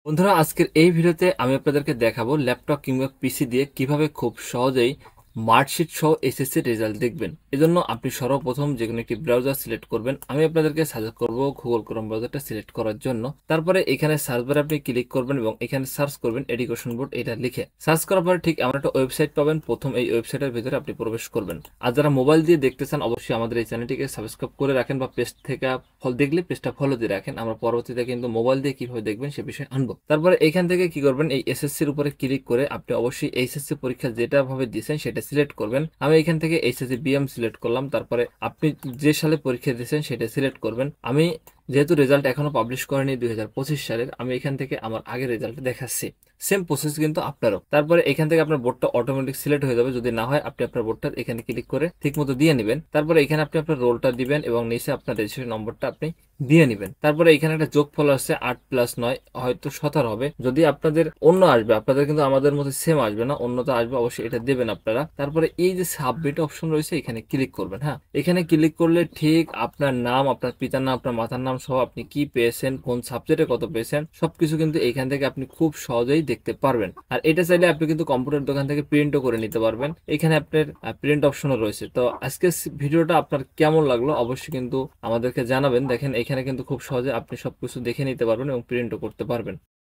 বন্ধুরা, আজকের এই ভিডিওতে আমি আপনাদেরকে দেখাবো ল্যাপটপ কিংবা পিসি দিয়ে কিভাবে খুব সহজেই মার্কশিট সহ এসএসসি রেজাল্ট দেখবেন। এজন্য আপনি সর্বপ্রথম যে কোনো একটি ব্রাউজার সিলেক্ট করবেন। আমি আপনাদেরকে সাজেস্ট করব গুগল ক্রোম ব্রাউজারটা সিলেক্ট করার জন্য। তারপরে এখানে সার্চ বারে আপনি ক্লিক করবেন এবং এখানে সার্চ করবেন এডুকেশন বোর্ড, এটা লিখে সার্চ করার পরে ঠিক এমন একটা ওয়েবসাইট পাবেন। প্রথম এই ওয়েবসাইটের ভিতরে আপনি প্রবেশ করবেন। আর যারা মোবাইল দিয়ে দেখতে চান অবশ্যই আমাদের এই চ্যানেলটিকে সাবস্ক্রাইব করে রাখেন বা পেজ থেকে দেখলে পেজটা ফলো দিয়ে রাখেন। আমরা পরবর্তীতে কিন্তু মোবাইল দিয়ে কিভাবে দেখবেন সে বিষয়ে আনবো। তারপরে এখান থেকে কি করবেন, এই এসএসসির উপরে ক্লিক করে আপনি অবশ্যই এইচএসসি পরীক্ষা যেটা ভাবে দিয়েছেন সেটা সিলেক্ট করবেন। আমি এখান থেকে এইচএসসি বিএম সিলেক্ট করলাম। তারপরে আপনি যে সালে পরীক্ষা দিয়েছেন সেটা সিলেক্ট করবেন। আমি যেহেতু রেজাল্ট এখনো পাবলিশ করেনি 2025 সালের, আমি এখান থেকে আমার আগের রেজাল্ট দেখাচ্ছি। সেম প্রসেস কিন্তু আপনারও। তারপরে এখান থেকে আপনার বোর্ডটা অটোমেটিক সিলেক্ট হয়ে যাবে। যদি না হয় আপনি আপনার বোর্ডটা এখানে ক্লিক করে ঠিক মতো দিয়ে নেবেন। তারপরে এখানে আপনি আপনার রোলটা দিবেন এবং নিচে আপনার রেজিস্ট্রেশন নম্বরটা আপনি দিয়ে নেবেন। তারপরে এখানে একটা যোগফল আসছে 8+9, হয়তো 17 হবে। যদি আপনাদের অন্য আসবে, আপনাদের কিন্তু আমাদের মধ্যে সেম আসবে না, অন্যটা আসবে, অবশ্যই এটা দেবেন আপনারা। তারপরে এই যে সাবমিট অপশন রয়েছে এখানে ক্লিক করবেন। হ্যাঁ, এখানে ক্লিক করলে ঠিক আপনার নাম, আপনার পিতার নাম, আপনার মাতার নাম সহ আপনি কি পেয়েছেন, কোন সাবজেক্টে কত পেয়েছেন সবকিছু কিন্তু এখান থেকে আপনি খুব সহজেই দেখতে পারবেন। আর এটা চাইলে আপনি কিন্তু কম্পিউটার দোকান থেকে প্রিন্টও করে নিতে পারবেন। এখানে আপনার প্রিন্ট অপশনও রয়েছে। তো আজকের ভিডিওটা আপনার কেমন লাগলো অবশ্যই কিন্তু আমাদেরকে জানাবেন। দেখেন এখানে কিন্তু খুব সহজে আপনি সবকিছু দেখে নিতে পারবেন এবং প্রিন্টও করতে পারবেন।